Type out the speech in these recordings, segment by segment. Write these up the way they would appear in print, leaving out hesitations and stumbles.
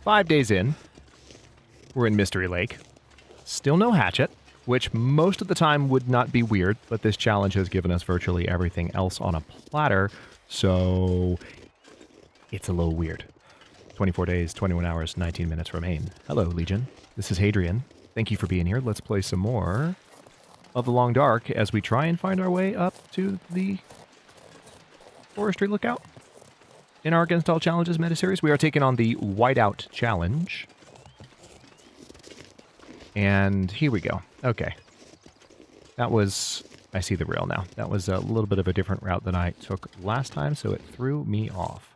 5 days in. We're in Mystery Lake. Still no hatchet, which most of the time would not be weird, but this challenge has given us virtually everything else on a platter, so it's a little weird. 24 days, 21 hours, 19 minutes remain. Hello, Legion. This is Hadrian. Thank you for being here. Let's play some more of the Long Dark as we try and find our way up to the Forestry Lookout. In our Against All Challenges meta-series, we are taking on the Whiteout Challenge. And here we go. Okay. That was... I see the rail now. That was a little bit of a different route than I took last time, so it threw me off.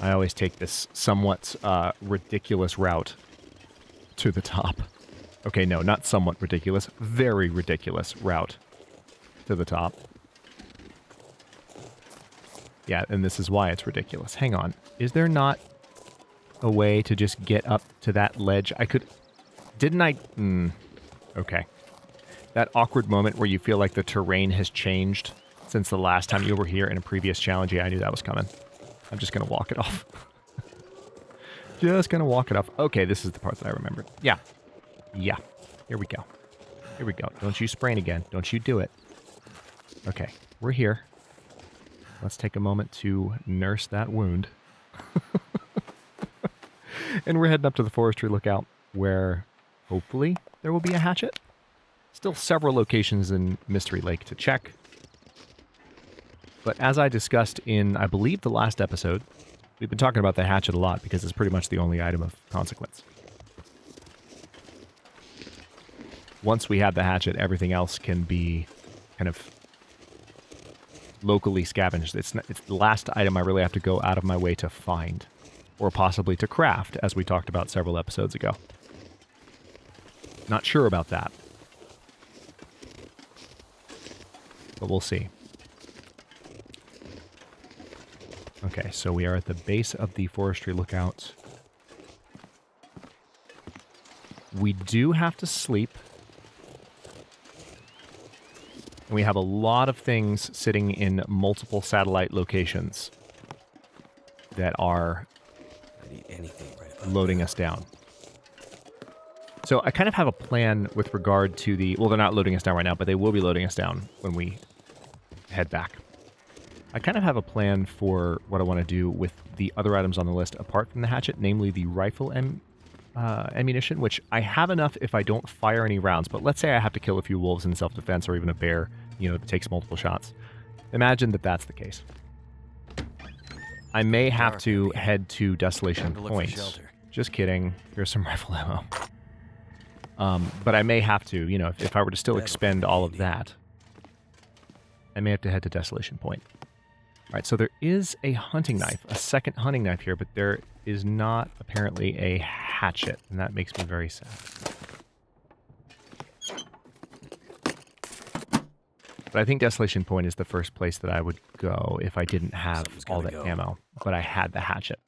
I always take this somewhat ridiculous route to the top. Okay, no, not somewhat ridiculous. Very ridiculous route to the top. Yeah, and this is why it's ridiculous. Hang on. Is there not a way to just get up to that ledge? I could... Didn't I... Okay. That awkward moment where you feel like the terrain has changed since the last time you were here in a previous challenge. Yeah, I knew that was coming. I'm just going to walk it off. Just going to walk it off. Okay, this is the part that I remembered. Yeah. Yeah. Here we go. Here we go. Don't you sprain again. Don't you do it. Okay, we're here. Let's take a moment to nurse that wound. And we're heading up to the Forestry Lookout, where hopefully there will be a hatchet. Still several locations in Mystery Lake to check. But as I discussed in, I believe, the last episode, we've been talking about the hatchet a lot because it's pretty much the only item of consequence. Once we have the hatchet, everything else can be kind of locally scavenged. It's the last item I really have to go out of my way to find, or possibly to craft, as we talked about several episodes ago. Not sure about that, but we'll see. Okay, so we are at the base of the Forestry Lookout. We do have to sleep. And we have a lot of things sitting in multiple satellite locations that are loading us down. So I kind of have a plan with regard to the... Well, they're not loading us down right now, but they will be loading us down when we head back. I kind of have a plan for what I want to do with the other items on the list apart from the hatchet, namely the rifle ammunition, which I have enough if I don't fire any rounds. But let's say I have to kill a few wolves in self-defense or even a bear, you know, that takes multiple shots. Imagine that that's the case. I may have to head to Desolation Point. Just kidding. Here's some rifle ammo. But I may have to, you know, if I were to still expend all of that, I may have to head to Desolation Point. All right, so there is a hunting knife, a second hunting knife here, but there is not apparently a hatchet, and that makes me very sad. But I think Desolation Point is the first place that I would go if I didn't have all the ammo, but I had the hatchet.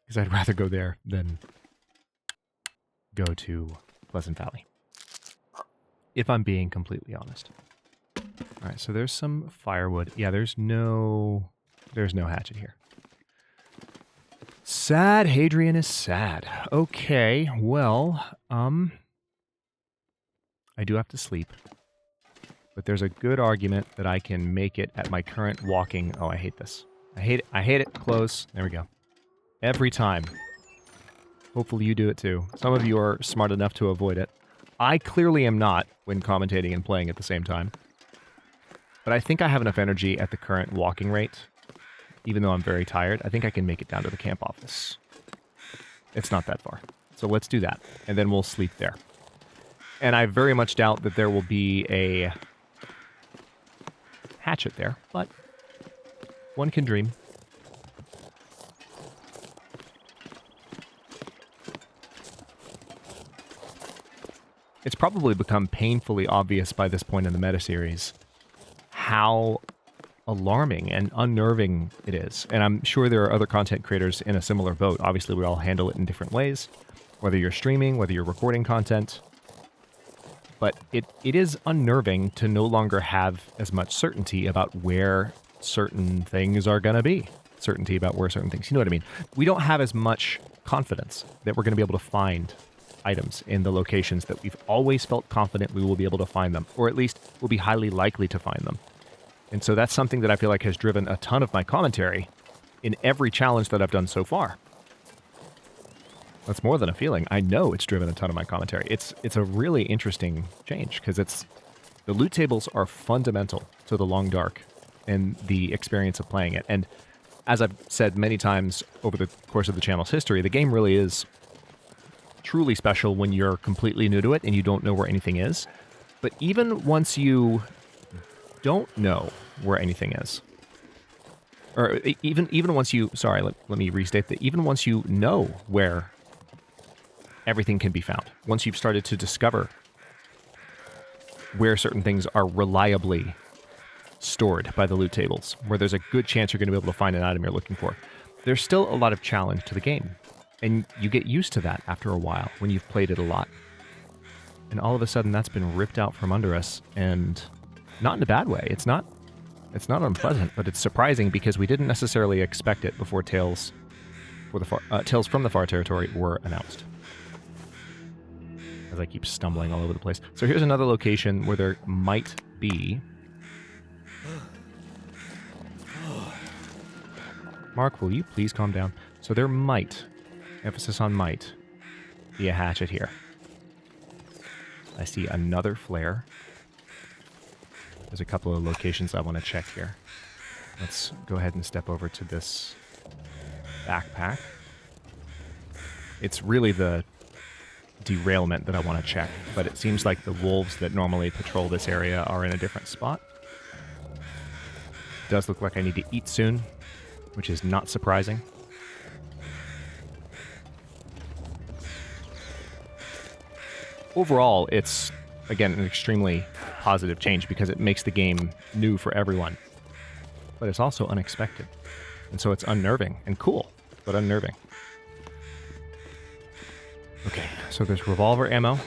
Because I'd rather go there than go to Pleasant Valley, if I'm being completely honest. All right, so there's some firewood. Yeah, there's no hatchet here. Sad. Hadrian is sad. Okay, well, I do have to sleep, but there's a good argument that I can make it at my current walking. Oh, I hate this. I hate it. I hate it. Close. There we go. Every time. Hopefully you do it too. Some of you are smart enough to avoid it. I clearly am not when commentating and playing at the same time. But I think I have enough energy at the current walking rate, even though I'm very tired. I think I can make it down to the camp office. It's not that far. So let's do that, and then we'll sleep there. And I very much doubt that there will be a hatchet there, but one can dream. It's probably become painfully obvious by this point in the meta-series how alarming and unnerving it is. And I'm sure there are other content creators in a similar boat. Obviously, we all handle it in different ways, whether you're streaming, whether you're recording content. But it is unnerving to no longer have as much certainty about where certain things are going to be. certainty about where certain things, you know what I mean? We don't have as much confidence that we're going to be able to find items in the locations that we've always felt confident we will be able to find them, or at least will be highly likely to find them. And so that's something that I feel like has driven a ton of my commentary in every challenge that I've done so far. That's more than a feeling. I know it's driven a ton of my commentary. It's a really interesting change because the loot tables are fundamental to the Long Dark and the experience of playing it. And as I've said many times over the course of the channel's history, the game really is truly special when you're completely new to it and you don't know where anything is. But even once you don't know where anything is, or even once you, sorry, let me restate that, even once you know where everything can be found, once you've started to discover where certain things are reliably stored by the loot tables, where there's a good chance you're going to be able to find an item you're looking for, there's still a lot of challenge to the game. And you get used to that after a while when you've played it a lot. And all of a sudden that's been ripped out from under us, and not in a bad way. It's not unpleasant, but it's surprising because we didn't necessarily expect it before Tales from the Far Territory were announced. As I keep stumbling all over the place. So here's another location where there might be... Mark, will you please calm down? So there might, emphasis on might, be a hatchet here. I see another flare. There's a couple of locations I want to check here. Let's go ahead and step over to this backpack. It's really the derailment that I want to check, but it seems like the wolves that normally patrol this area are in a different spot. It does look like I need to eat soon, which is not surprising. Overall, it's, again, an extremely positive change because it makes the game new for everyone. But it's also unexpected. And so it's unnerving and cool, but unnerving. Okay, so there's revolver ammo.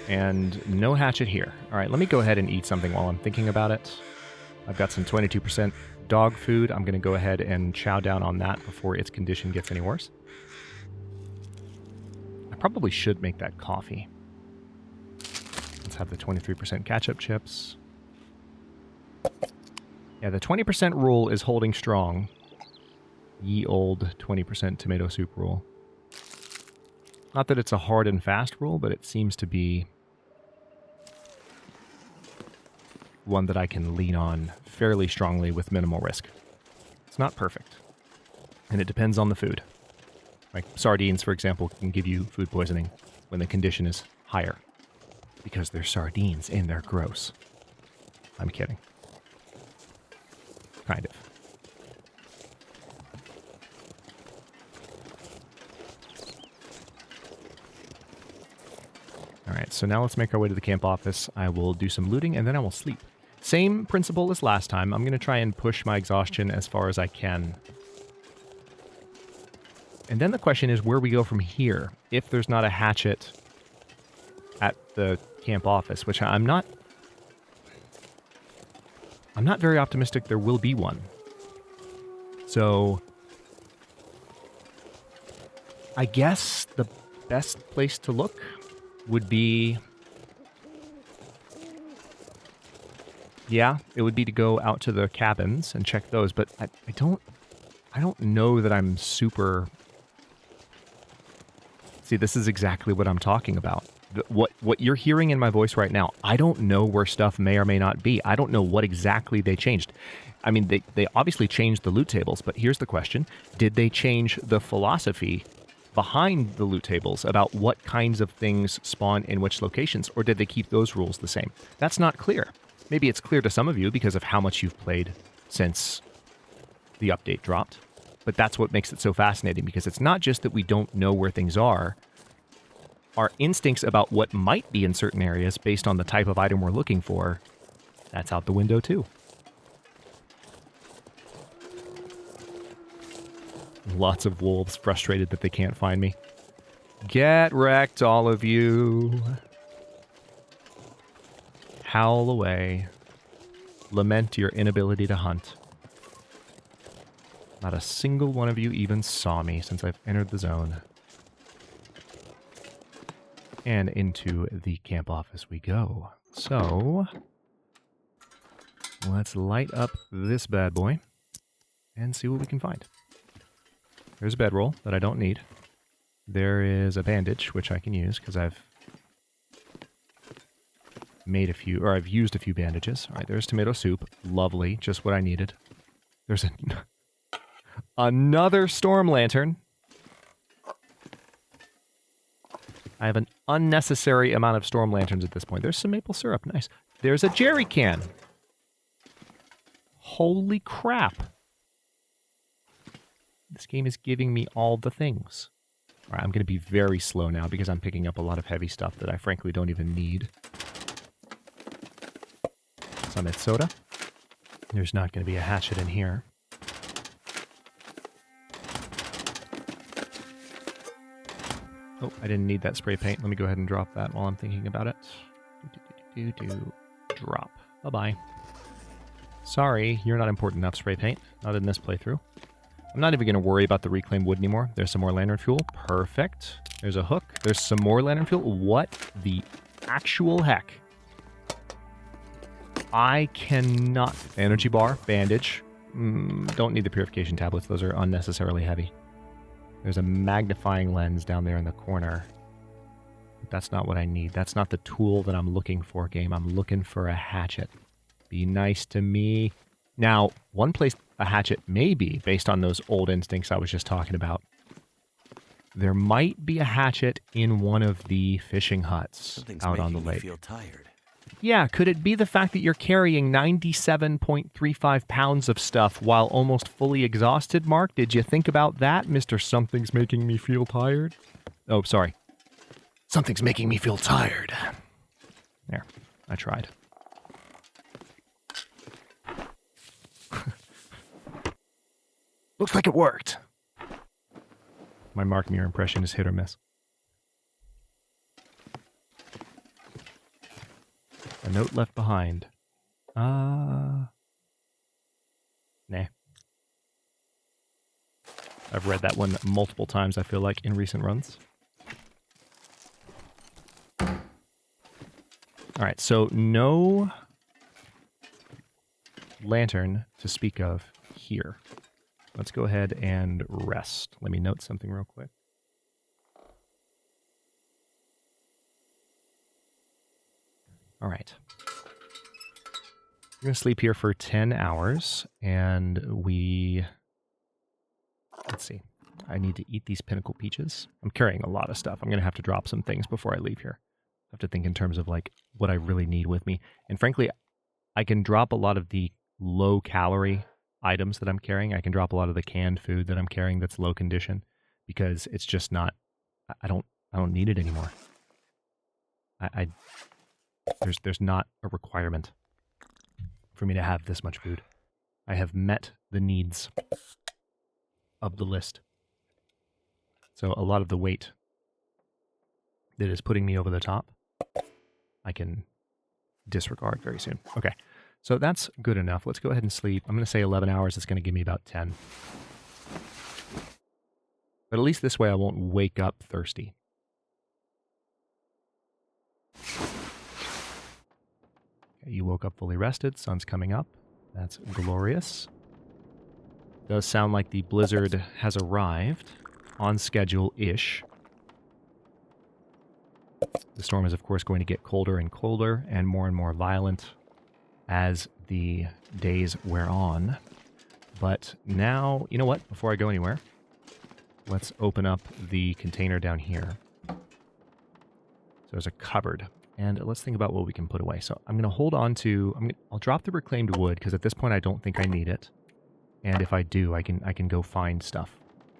And no hatchet here. All right, let me go ahead and eat something while I'm thinking about it. I've got some 22% dog food. I'm going to go ahead and chow down on that before its condition gets any worse. I probably should make that coffee. Let's have the 23% ketchup chips. Yeah, the 20% rule is holding strong. Ye old 20% tomato soup rule. Not that it's a hard and fast rule, but it seems to be one that I can lean on fairly strongly with minimal risk. It's not perfect, and it depends on the food. Like sardines, for example, can give you food poisoning when the condition is higher because they're sardines and they're gross. I'm kidding. Kind of. Alright, so now let's make our way to the camp office. I will do some looting and then I will sleep. Same principle as last time. I'm going to try and push my exhaustion as far as I can. And then the question is where we go from here. If there's not a hatchet at the camp office, which I'm not very optimistic there will be one. So I guess the best place to look would be, yeah, it would be to go out to the cabins and check those, but I don't know that I'm super... See, this is exactly what I'm talking about. What you're hearing in my voice right now, I don't know where stuff may or may not be. I don't know what exactly they changed. I mean, they obviously changed the loot tables, but here's the question. Did they change the philosophy behind the loot tables about what kinds of things spawn in which locations, or did they keep those rules the same? That's not clear. Maybe it's clear to some of you because of how much you've played since the update dropped, but that's what makes it so fascinating, because it's not just that we don't know where things are. Our instincts about what might be in certain areas based on the type of item we're looking for, that's out the window too. Lots of wolves frustrated that they can't find me. Get wrecked, all of you. Howl away. lament your inability to hunt. Not a single one of you even saw me since I've entered the zone. And into the camp office we go. So, let's light up this bad boy and see what we can find. There's a bedroll that I don't need. There is a bandage, which I can use because I've made a few, or I've used a few bandages. All right, there's tomato soup. Lovely, just what I needed. There's another storm lantern. I have an unnecessary amount of storm lanterns at this point. There's some maple syrup, nice. There's a jerry can. Holy crap. This game is giving me all the things. All right, I'm going to be very slow now because I'm picking up a lot of heavy stuff that I frankly don't even need. Summit soda. There's not going to be a hatchet in here. Oh, I didn't need that spray paint. Let me go ahead and drop that while I'm thinking about it. Drop. Bye-bye. Sorry, you're not important enough, spray paint. Not in this playthrough. I'm not even going to worry about the reclaimed wood anymore. There's some more lantern fuel. Perfect. There's a hook. There's some more lantern fuel. What the actual heck? I cannot... Energy bar. Bandage. Don't need the purification tablets. Those are unnecessarily heavy. There's a magnifying lens down there in the corner. But that's not what I need. That's not the tool that I'm looking for, game. I'm looking for a hatchet. Be nice to me. Now, one place a hatchet may be, based on those old instincts I was just talking about, there might be a hatchet in one of the fishing huts out on the lake. Feel tired. Yeah, could it be the fact that you're carrying 97.35 pounds of stuff while almost fully exhausted, Mark? Did you think about that, Mr. Something's Making Me Feel Tired? Oh, sorry. Something's making me feel tired. There, I tried. Looks like it worked. My Mark Muir impression is hit or miss. A note left behind. Nah. I've read that one multiple times, I feel like, in recent runs. Alright, so no lantern to speak of here. Let's go ahead and rest. Let me note something real quick. All right. We're going to sleep here for 10 hours, and let's see. I need to eat these pinnacle peaches. I'm carrying a lot of stuff. I'm going to have to drop some things before I leave here. I have to think in terms of, like, what I really need with me. And frankly, I can drop a lot of the low-calorie items that I'm carrying. I can drop a lot of the canned food that I'm carrying that's low condition because it's just not, I don't need it anymore. There's not a requirement for me to have this much food. I have met the needs of the list. So a lot of the weight that is putting me over the top, I can disregard very soon. Okay. So that's good enough. Let's go ahead and sleep. I'm going to say 11 hours. It's going to give me about 10. But at least this way I won't wake up thirsty. Okay, you woke up fully rested. Sun's coming up. That's glorious. Does sound like the blizzard has arrived. On schedule-ish. The storm is, of course, going to get colder and colder and more violent as the days wear on. But now, you know what? Before I go anywhere, let's open up the container down here. So there's a cupboard. And let's think about what we can put away. So I'm going to hold on to... I'll drop the reclaimed wood, because at this point I don't think I need it. And if I do, I can go find stuff.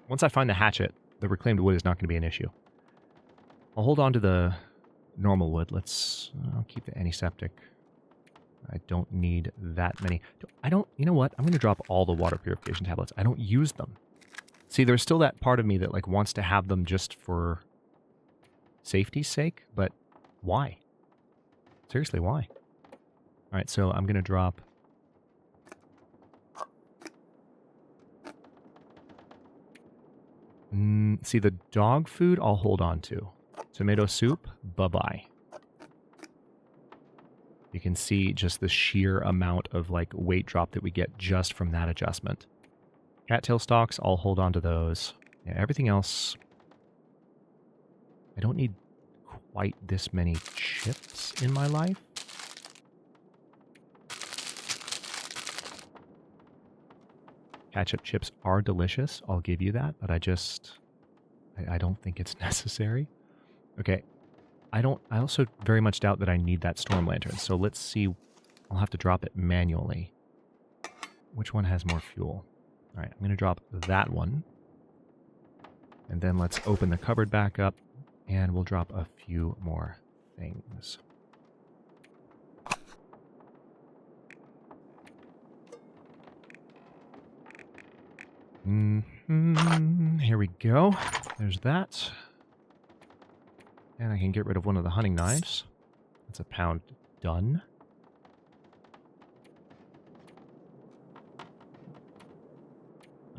Once I find the hatchet, the reclaimed wood is not going to be an issue. I'll hold on to the normal wood. I'll keep the antiseptic. I don't need that many. You know what? I'm going to drop all the water purification tablets. I don't use them. See, there's still that part of me that wants to have them just for safety's sake, but why? Seriously, why? All right, so I'm going to drop See, the dog food I'll hold on to. Tomato soup, bye-bye. You can see just the sheer amount of like weight drop that we get just from that adjustment. Cattail stalks, I'll hold on to those. Yeah, everything else, I don't need quite this many chips in my life. Ketchup chips are delicious, I'll give you that, but I don't think it's necessary. Okay, I also very much doubt that I need that storm lantern, so let's see. I'll have to drop it manually. Which one has more fuel? All right, I'm going to drop that one. And then let's open the cupboard back up, and we'll drop a few more things. Here we go. There's that. And I can get rid of one of the hunting knives. That's a pound done.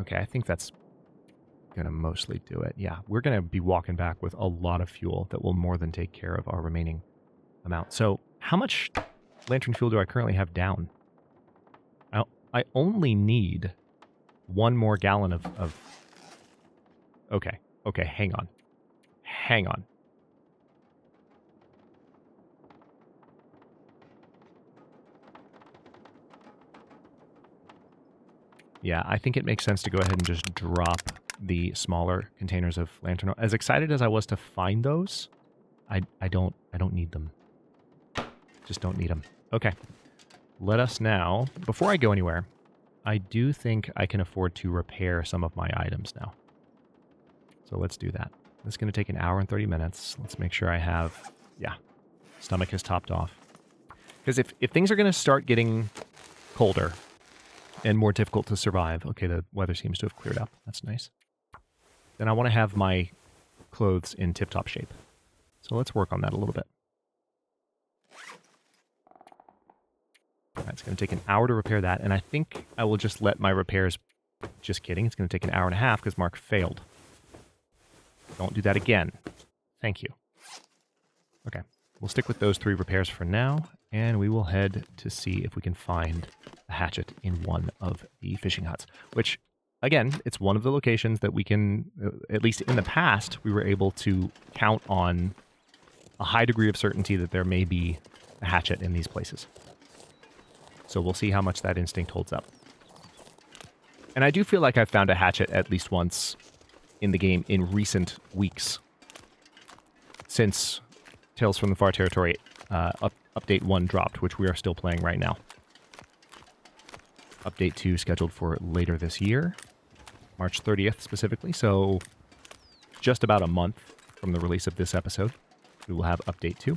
Okay, I think that's going to mostly do it. Yeah, we're going to be walking back with a lot of fuel that will more than take care of our remaining amount. So how much lantern fuel do I currently have down? I only need one more gallon of... Okay, hang on. Hang on. Yeah, I think it makes sense to go ahead and just drop the smaller containers of lantern oil. As excited as I was to find those, I don't need them. Just don't need them. Okay. Let us now, before I go anywhere, I do think I can afford to repair some of my items now. So let's do that. This is going to take 1 hour and 30 minutes. Let's make sure I have, yeah, stomach is topped off. Because if things are going to start getting colder and more difficult to survive, okay, the weather seems to have cleared up. That's nice. Then I want to have my clothes in tip-top shape. So let's work on that a little bit. All right, it's going to take 1 hour to repair that, and I think I will just let my repairs... Just kidding, it's going to take 1 hour and a half because Mark failed. Don't do that again. Thank you. Okay, we'll stick with those 3 repairs for now, and we will head to see if we can find a hatchet in one of the fishing huts. Which, again, it's one of the locations that we can, at least in the past, we were able to count on a high degree of certainty that there may be a hatchet in these places. So we'll see how much that instinct holds up. And I do feel like I've found a hatchet at least once in the game in recent weeks. Since Tales from the Far Territory Update 1 dropped, which we are still playing right now. Update 2 scheduled for later this year. March 30th specifically, so just about a month from the release of this episode, we will have Update 2.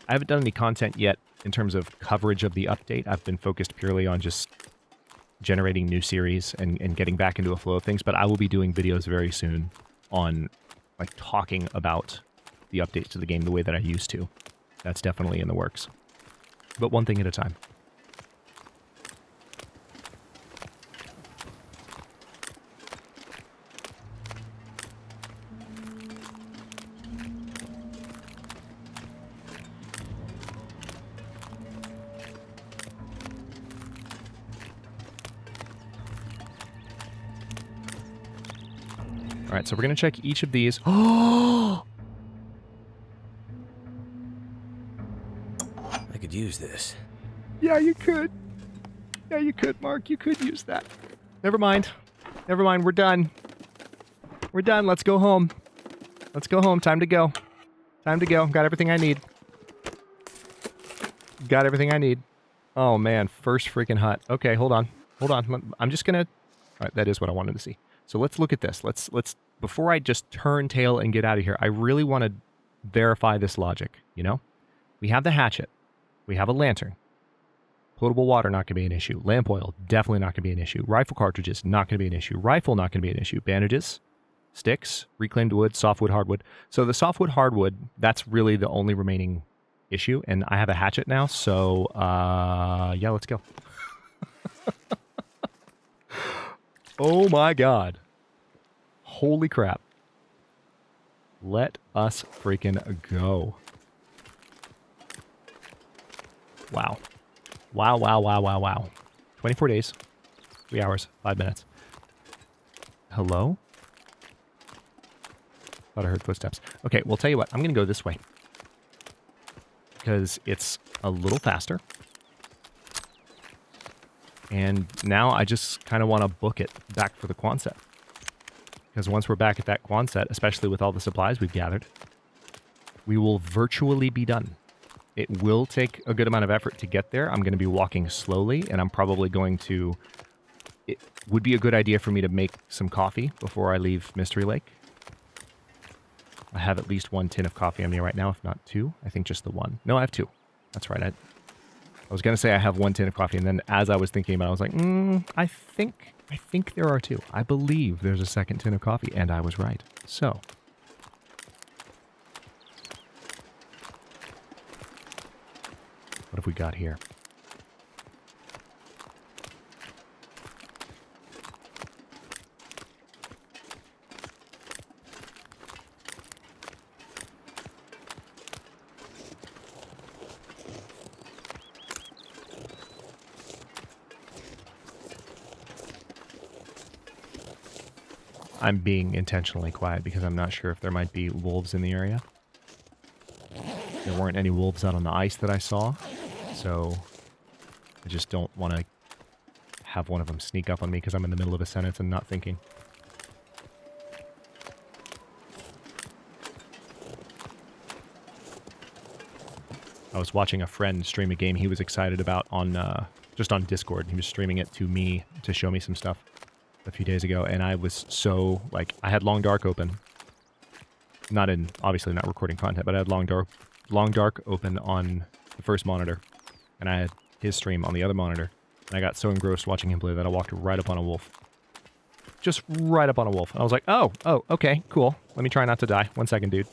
I haven't done any content yet in terms of coverage of the update. I've been focused purely on just generating new series and getting back into a flow of things, but I will be doing videos very soon on like talking about the updates to the game the way that I used to. That's definitely in the works. But one thing at a time. All right, so we're going to check each of these. Oh! I could use this. Yeah, you could. Yeah, you could, Mark. You could use that. Never mind. Never mind. We're done. We're done. Let's go home. Let's go home. Time to go. Time to go. Got everything I need. Got everything I need. Oh, man. First freaking hut. Okay, hold on. Hold on. I'm just going to... All right, that is what I wanted to see. So let's look at this. Let's before I just turn tail and get out of here, I really want to verify this logic, you know? We have the hatchet. We have a lantern. Potable water, not going to be an issue. Lamp oil, definitely not going to be an issue. Rifle cartridges, not going to be an issue. Rifle, not going to be an issue. Bandages, sticks, reclaimed wood, softwood, hardwood. So the softwood, hardwood, that's really the only remaining issue. And I have a hatchet now, so yeah, let's go. Oh my god. Holy crap. Let us freaking go. Wow. Wow, wow, wow, wow, wow. 24 days, 3 hours, 5 minutes. Hello? Thought I heard footsteps. Okay, well, tell you what. I'm going to go this way. Because it's a little faster. And now I just kind of want to book it back for the Quonset. Because once we're back at that Quonset, especially with all the supplies we've gathered, we will virtually be done. It will take a good amount of effort to get there. I'm going to be walking slowly, and I'm probably going to... It would be a good idea for me to make some coffee before I leave Mystery Lake. I have at least 1 tin of coffee on me right now, if not 2. I think just the 1. No, I have 2. That's right. I was going to say I have 1 tin of coffee, and then as I was thinking about it, I was like, I think there are 2. I believe there's a 2nd tin of coffee, and I was right. So... what have we got here? I'm being intentionally quiet because I'm not sure if there might be wolves in the area. There weren't any wolves out on the ice that I saw, so I just don't want to have one of them sneak up on me because I'm in the middle of a sentence and not thinking. I was watching a friend stream a game he was excited about on just on Discord. He was streaming it to me to show me some stuff a few days ago, and I was so, like, I had Long Dark open. Obviously not recording content, but I had Long Dark open on the first monitor, and I had his stream on the other monitor, and I got so engrossed watching him play that I walked right up on a wolf. Just right up on a wolf. And I was like, oh, okay, cool. Let me try not to die. 1 second, dude.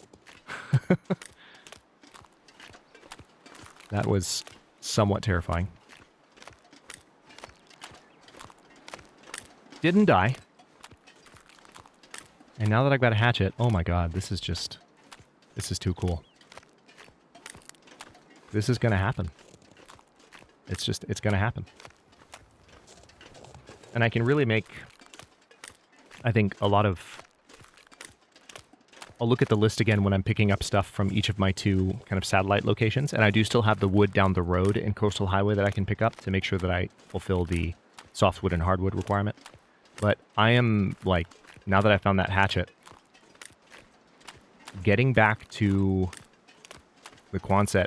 That was somewhat terrifying. Didn't die. And now that I've got a hatchet, oh my god, this is too cool. This is gonna happen. It's gonna happen. And I can really make, I think, a lot of... I'll look at the list again when I'm picking up stuff from each of my 2 kind of satellite locations, and I do still have the wood down the road in Coastal Highway that I can pick up to make sure that I fulfill the softwood and hardwood requirement. But I am, like, now that I found that hatchet, getting back to the Quonset,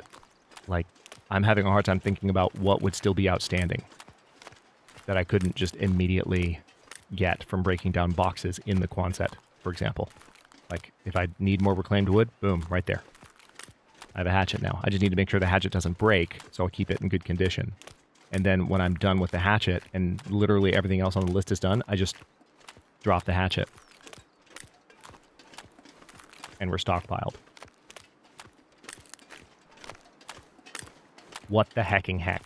like, I'm having a hard time thinking about what would still be outstanding that I couldn't just immediately get from breaking down boxes in the Quonset, for example. Like, if I need more reclaimed wood, boom, right there. I have a hatchet now. I just need to make sure the hatchet doesn't break, so I'll keep it in good condition. And then when I'm done with the hatchet, and literally everything else on the list is done, I just drop the hatchet. And we're stockpiled. What the hecking heck?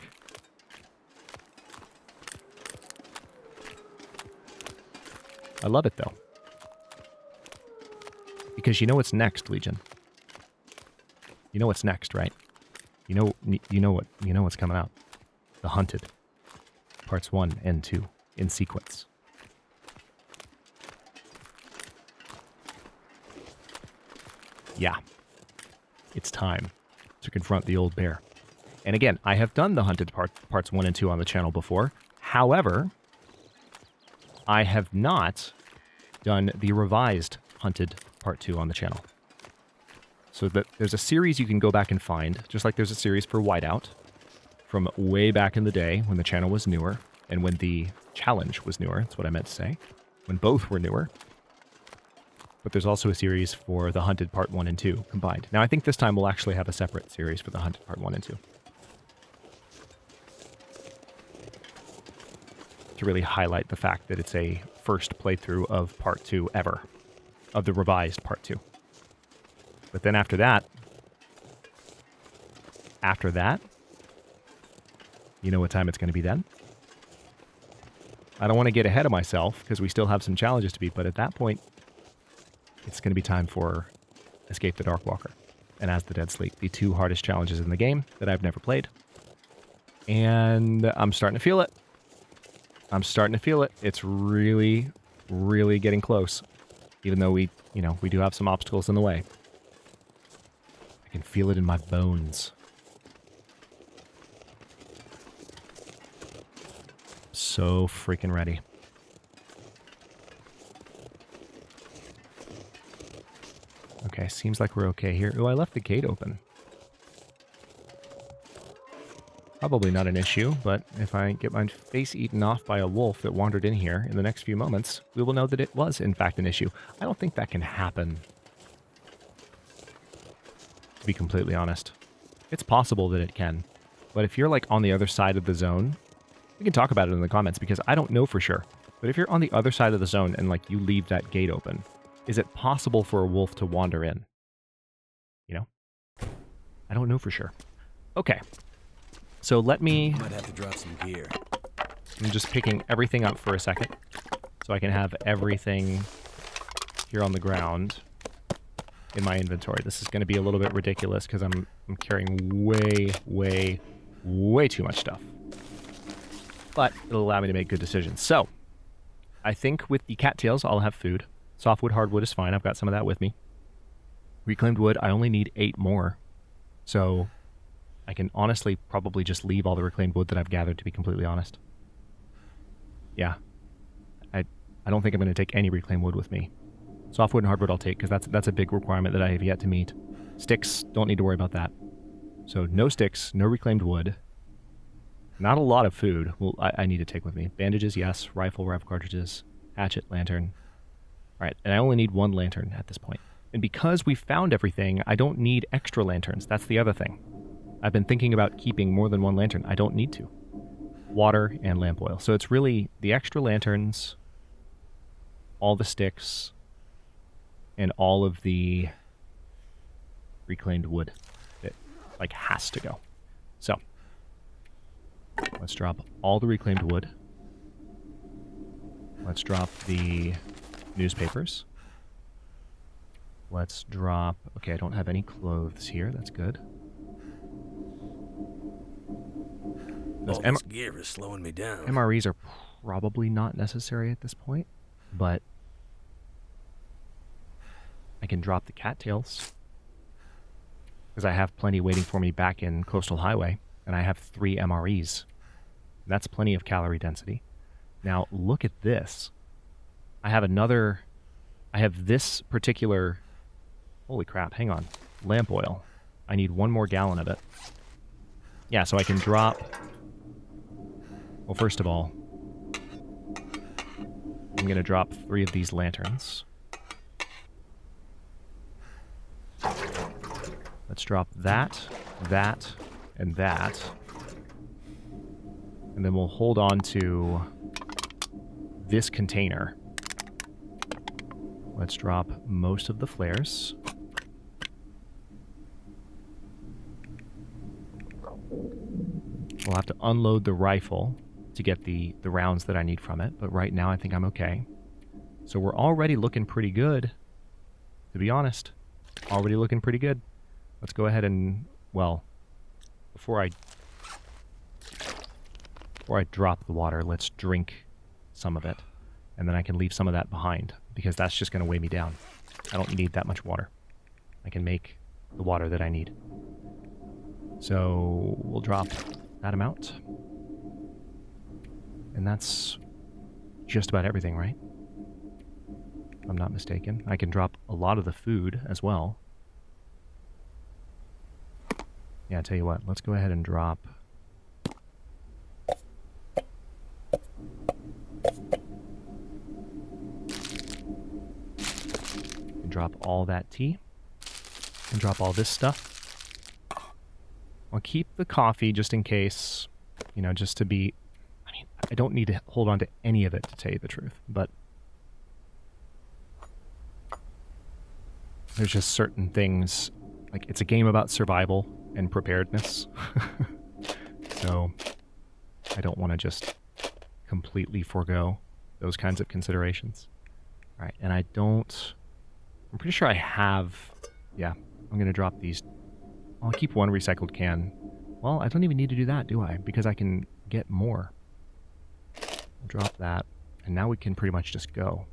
I love it, though. Because you know what's next, Legion. You know what's next, right? You know what's coming out. The Hunted. Parts 1 and 2 in sequence. Yeah. It's time to confront the old bear. And again, I have done the Hunted parts 1 and 2 on the channel before. However, I have not done the revised Hunted part 2 on the channel. So there's a series you can go back and find, just like there's a series for Whiteout from way back in the day when the channel was newer and when the challenge was newer. That's what I meant to say. When both were newer. But there's also a series for the Hunted part 1 and 2 combined. Now, I think this time we'll actually have a separate series for the Hunted part 1 and 2. To really highlight the fact that it's a first playthrough of part 2 ever. Of the revised part 2. But then after that, you know what time it's going to be then? I don't want to get ahead of myself because we still have some challenges to beat, but at that point, it's going to be time for Escape the Darkwalker and As the Dead Sleep, the two hardest challenges in the game that I've never played. And I'm starting to feel it. I'm starting to feel it. It's really, really getting close. Even though we do have some obstacles in the way. I can feel it in my bones. So freaking ready. Okay, seems like we're okay here. Oh, I left the gate open. Probably not an issue, but if I get my face eaten off by a wolf that wandered in here in the next few moments, we will know that it was, in fact, an issue. I don't think that can happen, to be completely honest. It's possible that it can, but if you're, like, on the other side of the zone, we can talk about it in the comments, because I don't know for sure. But if you're on the other side of the zone and, like, you leave that gate open, is it possible for a wolf to wander in? You know? I don't know for sure. Okay. So let me... Might have to drop some gear. I'm just picking everything up for a second, so I can have everything here on the ground in my inventory. This is going to be a little bit ridiculous because I'm carrying way too much stuff. But it'll allow me to make good decisions. So, I think with the cattails, I'll have food. Softwood, hardwood is fine. I've got some of that with me. Reclaimed wood, I only need 8 more. So... I can honestly probably just leave all the reclaimed wood that I've gathered, to be completely honest. Yeah. I don't think I'm going to take any reclaimed wood with me. Softwood and hardwood I'll take, because that's a big requirement that I have yet to meet. Sticks, don't need to worry about that. So no sticks, no reclaimed wood. Not a lot of food I need to take with me. Bandages, yes. Rifle, rev cartridges, hatchet, lantern. Alright, and I only need 1 lantern at this point. And because we found everything, I don't need extra lanterns. That's the other thing. I've been thinking about keeping more than 1 lantern. I don't need to. Water and lamp oil. So it's really the extra lanterns, all the sticks, and all of the reclaimed wood that, like, has to go. So, let's drop all the reclaimed wood. Let's drop the newspapers. Let's drop... Okay, I don't have any clothes here. That's good. All this gear is slowing me down. MREs are probably not necessary at this point, but I can drop the cattails because I have plenty waiting for me back in Coastal Highway, and I have 3 MREs. That's plenty of calorie density. Now, look at this. I have this particular... Holy crap, hang on. Lamp oil. I need 1 more gallon of it. Yeah, so I can drop... Well, first of all, I'm going to drop 3 of these lanterns. Let's drop that, and that. And then we'll hold on to this container. Let's drop most of the flares. We'll have to unload the rifle to get the rounds that I need from it, but right now I think I'm okay. So we're already looking pretty good, to be honest. Already looking pretty good. Let's go ahead and, well, before I drop the water, let's drink some of it. And then I can leave some of that behind, because that's just going to weigh me down. I don't need that much water. I can make the water that I need. So we'll drop that amount. And that's just about everything, right? If I'm not mistaken. I can drop a lot of the food as well. Yeah, I tell you what, let's go ahead and drop... drop all that tea. And drop all this stuff. I'll keep the coffee just in case, you know, just to be... I mean, I don't need to hold on to any of it, to tell you the truth, but there's just certain things, like, it's a game about survival and preparedness. So I don't want to just completely forego those kinds of considerations. All right, and I don't I'm pretty sure I have... Yeah, I'm going to drop these. I'll keep one recycled can. Well, I don't even need to do that, do I? Because I can get more. I'll drop that. And now we can pretty much just go.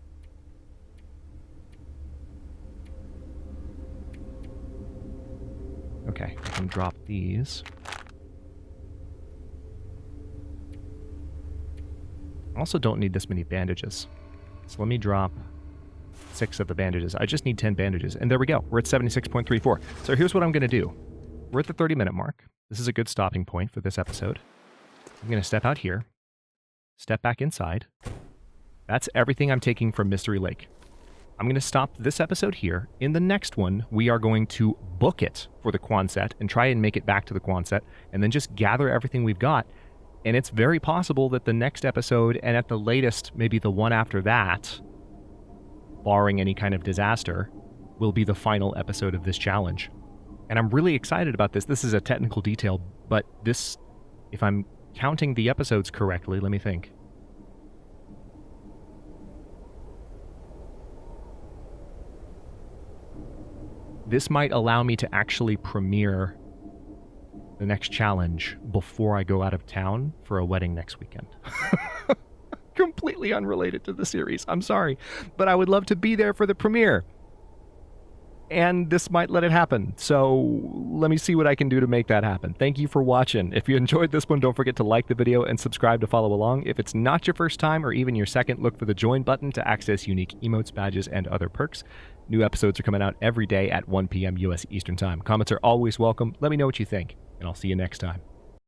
Okay, I can drop these. I also don't need this many bandages. So let me drop 6 of the bandages. I just need 10 bandages. And there we go. We're at 76.34. So here's what I'm going to do. We're at the 30-minute mark. This is a good stopping point for this episode. I'm going to step out here. Step back inside. That's everything I'm taking from Mystery Lake. I'm going to stop this episode here. In the next one, we are going to book it for the Quonset and try and make it back to the Quonset and then just gather everything we've got. And it's very possible that the next episode, and at the latest, maybe the one after that, barring any kind of disaster, will be the final episode of this challenge. And I'm really excited about this. This is a technical detail, but this, if I'm counting the episodes correctly, let me think. This might allow me to actually premiere the next challenge before I go out of town for a wedding next weekend. Completely unrelated to the series. I'm sorry, but I would love to be there for the premiere. And this might let it happen. So let me see what I can do to make that happen. Thank you for watching. If you enjoyed this one, don't forget to like the video and subscribe to follow along. If it's not your first time or even your second, look for the join button to access unique emotes, badges, and other perks. New episodes are coming out every day at 1 p.m. U.S. Eastern Time. Comments are always welcome. Let me know what you think, and I'll see you next time.